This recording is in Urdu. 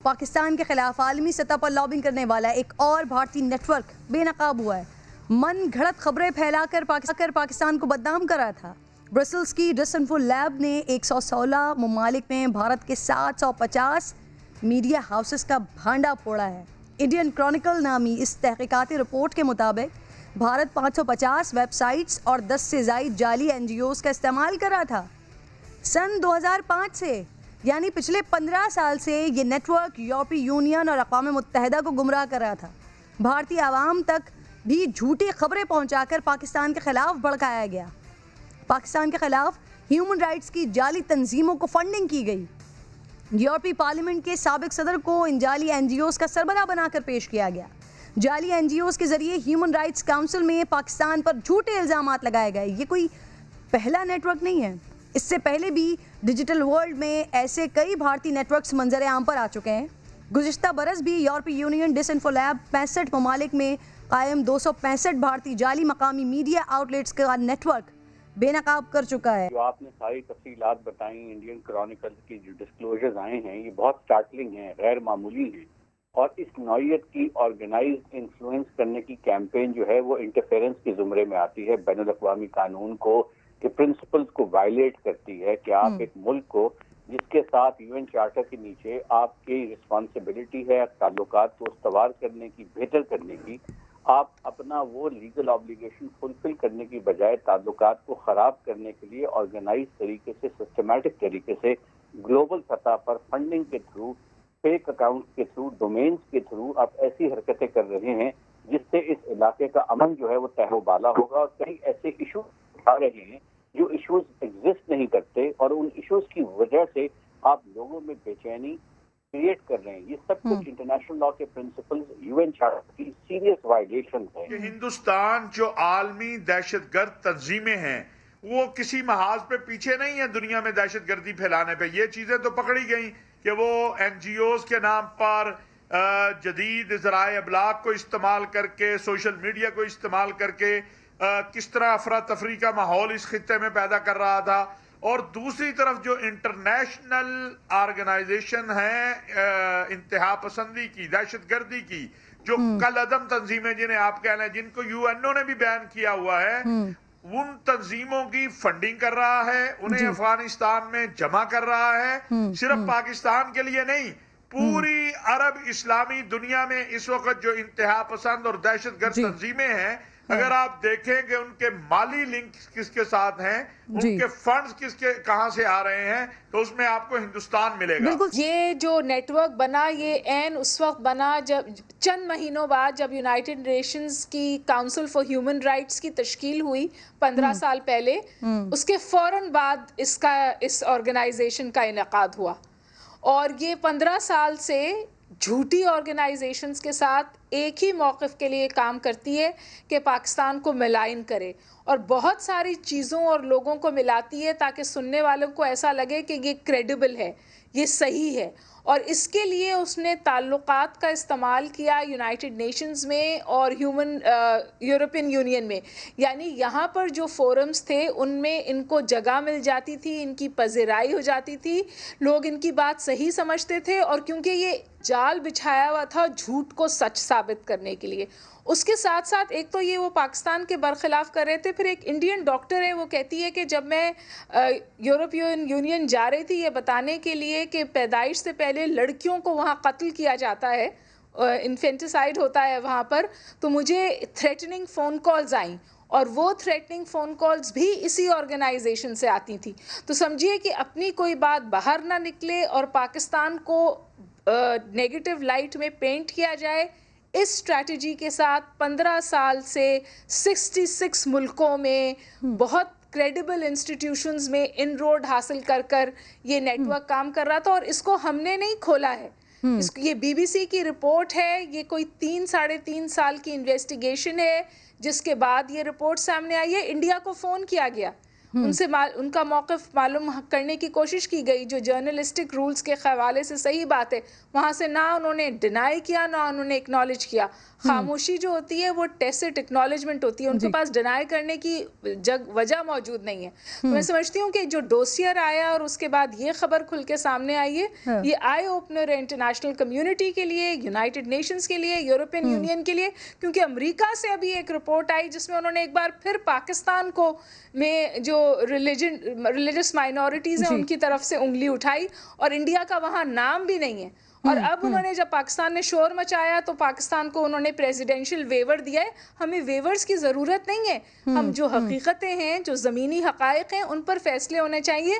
پاکستان کے خلاف عالمی سطح پر لابنگ کرنے والا ایک اور بھارتی نیٹ ورک بے نقاب ہوا ہے۔ من گھڑت خبریں پھیلا کر پاکستان کو بدنام کرا تھا۔ برسلز کی ڈس انفو لیب نے 116 ممالک میں بھارت کے 750 میڈیا ہاؤسز کا بھانڈا پھوڑا ہے۔ انڈین کرونیکل نامی اس تحقیقاتی رپورٹ کے مطابق بھارت 550 ویب سائٹس اور 10 سے زائد جعلی NGOs کا استعمال کر رہا تھا۔ سن 2005 سے یعنی پچھلے 15 سال سے یہ نیٹ ورک یورپی یونین اور اقوام متحدہ کو گمراہ کر رہا تھا۔ بھارتی عوام تک بھی جھوٹی خبریں پہنچا کر پاکستان کے خلاف بھڑکایا گیا۔ پاکستان کے خلاف ہیومن رائٹس کی جعلی تنظیموں کو فنڈنگ کی گئی۔ یورپی پارلیمنٹ کے سابق صدر کو ان جعلی NGOs کا سربراہ بنا کر پیش کیا گیا۔ جعلی NGOs کے ذریعے ہیومن رائٹس کونسل میں پاکستان پر جھوٹے الزامات لگائے گئے۔ یہ کوئی پہلا نیٹ ورک نہیں ہے، اس سے پہلے بھی ڈیجیٹل ورلڈ میں ایسے کئی بھارتی نیٹ ورکس منظر عام پر آ چکے ہیں۔ گزشتہ برس بھی یورپی یونین ڈس انفو لیب 65 ممالک میں قائم 265 بھارتی جعلی مقامی میڈیا آؤٹلیٹس کا نیٹ ورک بے نقاب کر چکا ہے۔ جو آپ نے ساری تفصیلات بتائیں، انڈین کرونیکل کی جو ڈسکلوجرز آئے ہیں یہ بہت سٹارٹلنگ ہیں، غیر معمولی ہیں، اور اس نوعیت کی آرگنائزڈ انفلوئنس کرنے کی کیمپین جو ہے وہ انٹرفیرنس کے زمرے میں آتی ہے، بین الاقوامی قانون کو کہ پرنسپلز کو وائلیٹ کرتی ہے کہ آپ ایک ملک کو جس کے ساتھ UN چارٹر کے نیچے آپ کی رسپانسبلٹی ہے تعلقات کو استوار کرنے کی، بہتر کرنے کی، آپ اپنا وہ لیگل آبلیگیشن فلفل کرنے کی بجائے تعلقات کو خراب کرنے کے لیے آرگنائز طریقے سے، سسٹمیٹک طریقے سے گلوبل سطح پر فنڈنگ کے تھرو، فیک اکاؤنٹس کے تھرو، ڈومینز کے تھرو آپ ایسی حرکتیں کر رہے ہیں جس سے اس علاقے کا امن جو ہے وہ تہہ و بالا ہوگا، اور کئی ایسے ایشو اٹھا رہے ہیں جو ایشوز ایگزسٹ نہیں کرتے، اور ان ایشوز کی وجہ سے آپ لوگوں میں بے چینی کریٹ کر رہے ہیں۔ یہ سب کچھ انٹرنیشنل لا کے پرنسپلز، UN چارٹر کی سیریس وائلیشنز ہیں۔ کہ ہندوستان جو عالمی دہشت گرد تنظیمیں ہیں وہ کسی محاذ پہ پیچھے نہیں ہے دنیا میں دہشت گردی پھیلانے پہ۔ یہ چیزیں تو پکڑی گئیں کہ وہ NGOs کے نام پر جدید ذرائع ابلاغ کو استعمال کر کے، سوشل میڈیا کو استعمال کر کے کس طرح افراتفری کا ماحول اس خطے میں پیدا کر رہا تھا، اور دوسری طرف جو انٹرنیشنل آرگنائزیشن ہیں انتہا پسندی کی، دہشت گردی کی، جو کل عدم تنظیمیں جنہیں آپ کہہ لیں، جن کو UNO نے بھی بین کیا ہوا ہے، ان تنظیموں کی فنڈنگ کر رہا ہے، انہیں افغانستان میں جمع کر رہا ہے، صرف پاکستان کے لیے نہیں، پوری عرب اسلامی دنیا میں اس وقت جو انتہا پسند اور دہشت گرد تنظیمیں ہیں، اگر آپ دیکھیں کہ ان کے مالی لنک کس کے ساتھ ہیں، ان کے فنڈز کہاں سے آ رہے ہیں، تو اس میں آپ کو ہندوستان ملے گا۔ یہ جو نیٹ ورک بنا یہ عین اس وقت بنا جب چند مہینوں بعد جب یونائٹڈ نیشنز کی کاؤنسل فار ہیومن رائٹس کی تشکیل ہوئی 15 سال پہلے، اس کے فوراً بعد اس آرگنائزیشن کا انعقاد ہوا، اور یہ 15 سال سے جھوٹی آرگنائزیشنز کے ساتھ ایک ہی موقف کے لیے کام کرتی ہے کہ پاکستان کو ملائن کرے، اور بہت ساری چیزوں اور لوگوں کو ملاتی ہے تاکہ سننے والوں کو ایسا لگے کہ یہ کریڈیبل ہے، یہ صحیح ہے، اور اس کے لیے اس نے تعلقات کا استعمال کیا یونائٹڈ نیشنز میں اور یورپین یونین میں، یعنی یہاں پر جو فورمز تھے ان میں ان کو جگہ مل جاتی تھی، ان کی پذیرائی ہو جاتی تھی، لوگ ان کی بات صحیح سمجھتے تھے، اور کیونکہ یہ جال بچھایا ہوا تھا جھوٹ کو سچ ثابت کرنے کے لیے۔ اس کے ساتھ ساتھ ایک تو یہ وہ پاکستان کے برخلاف کر رہے تھے، پھر ایک انڈین ڈاکٹر ہے وہ کہتی ہے کہ جب میں یورپین یونین جا رہی تھی یہ بتانے کے لیے کہ پیدائش سے پہلے لڑکیوں کو وہاں قتل کیا جاتا ہے، انفینٹیسائیڈ ہوتا ہے وہاں پر، تو مجھے تھریٹننگ فون کالز آئیں، اور وہ تھریٹننگ فون کالز بھی اسی آرگنائزیشن سے آتی تھی۔ تو سمجھیے کہ اپنی کوئی بات باہر نہ نکلے اور پاکستان کو نیگیٹو لائٹ میں پینٹ کیا جائے، اس اسٹریٹجی کے ساتھ 15 سال سے 66 ملکوں میں بہت کریڈیبل انسٹیٹیوشنز میں ان روڈ حاصل کر کر یہ نیٹ ورک کام کر رہا تھا، اور اس کو ہم نے نہیں کھولا ہے، یہ BBC کی رپورٹ ہے، یہ کوئی 3-3.5 سال کی انویسٹیگیشن ہے جس کے بعد یہ رپورٹ سامنے آئی ہے۔ انڈیا کو فون کیا گیا، ان سے ان کا موقف معلوم کرنے کی کوشش کی گئی. جو جرنلسٹک رولز کے حوالے سے صحیح بات ہے, وہاں سے نہ انہوں نے ڈینائی کیا نہ انہوں نے اکنالج کیا. خاموشی جو ہوتی ہے وہ ٹیسٹ اکنالجمنٹ ہوتی ہے, ان کے پاس ڈینائی کرنے کی وجہ موجود نہیں ہے. میں سمجھتی ہوں کہ جو ڈوسیئر آیا اور اس کے بعد یہ خبر کھل کے سامنے آئی ہے, یہ آئی اوپنر ہے انٹرنیشنل کمیونٹی کے لیے, یونائٹڈ نیشنز کے لیے, یورپین یونین کے لیے, کیونکہ امریکہ سے ابھی ایک رپورٹ آئی جس میں انہوں نے ایک بار پھر پاکستان کو میں جو ریلیجس مائنورٹیز ہیں ان کی طرف سے انگلی اٹھائی, اور انڈیا کا وہاں نام بھی نہیں ہے. اور اب انہوں نے جب پاکستان نے شور مچایا تو پاکستان کو انہوں نے پریزیڈینشل ویور دیا ہے. ہمیں ویورز کی ضرورت نہیں ہے, ہم جو حقیقتیں ہیں, جو زمینی حقائق ہیں, ان پر فیصلے ہونے چاہیے.